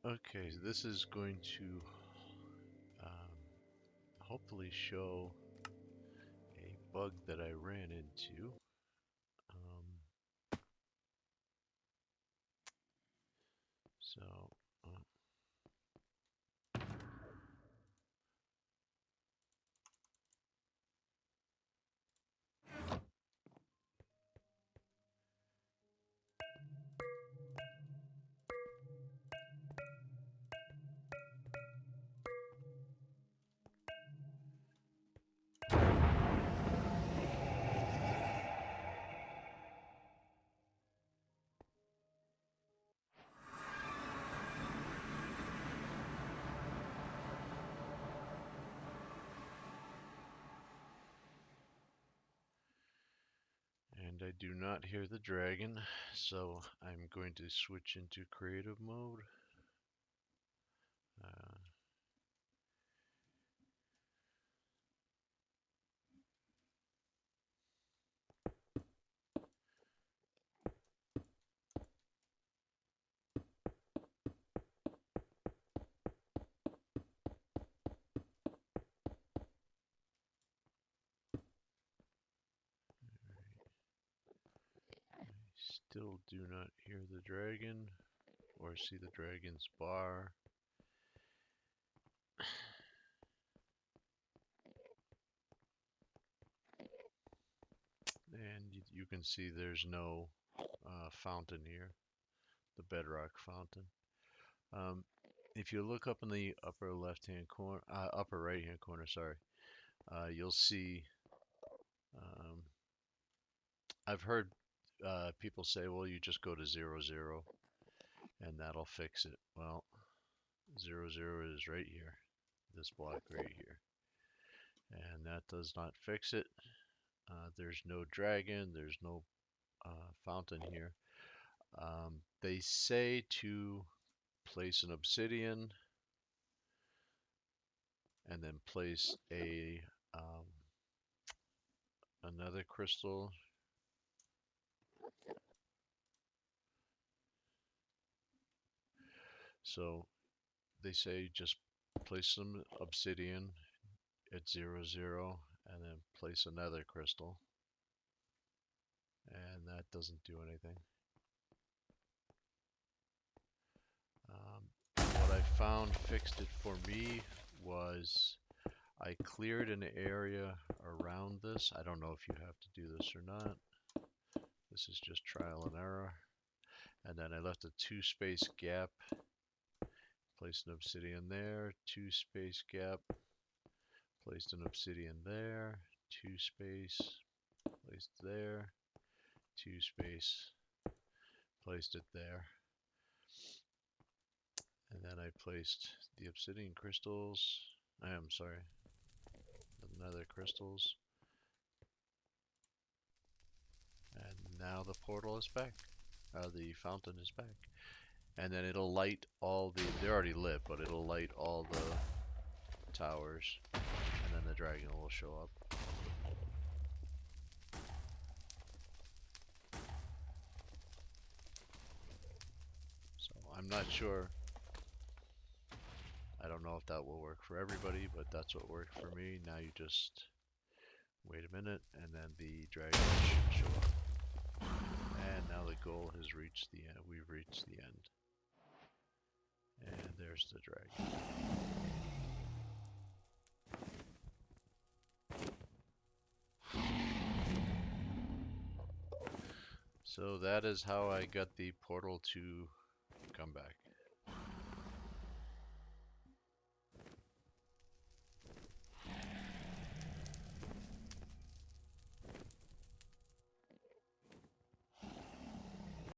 Okay, so this is going to hopefully show a bug that I ran into. So, uh, and I do not hear the dragon, so I'm going to switch into creative mode. Uh, Still do not hear the dragon or see the dragon's bar. And you can see there's no fountain here, the bedrock fountain. If you look up in the upper left-hand corner, upper right-hand corner, sorry, you'll see. Um, I've heard people say, "Well, you just go to 0, 0, and that'll fix it." Well, 0, 0 is right here, this block right here, and that does not fix it. There's no dragon, there's no fountain here. They say to place an obsidian and then place a another crystal. So they say just place some obsidian at 0, 0 and then place another crystal, and that doesn't do anything. What I found fixed it for me was I cleared an area around this. I don't know if you have to do this or not. This is just trial and error. And then I left a 2-space gap. Placed an obsidian there, 2-space gap. Placed an obsidian there, 2-space. Placed there, 2-space. Placed it there. And then I placed the obsidian crystals. I'm sorry, another crystals. And now the portal is back. The fountain is back. And then it'll light all the, they're already lit, but it'll light all the towers. And then the dragon will show up. So I'm not sure. I don't know if that will work for everybody, but that's what worked for me. Now you just wait a minute, and then the dragon should show up. And now the goal has reached the end. We've reached the end. And there's the dragon. So that is how I got the portal to come back.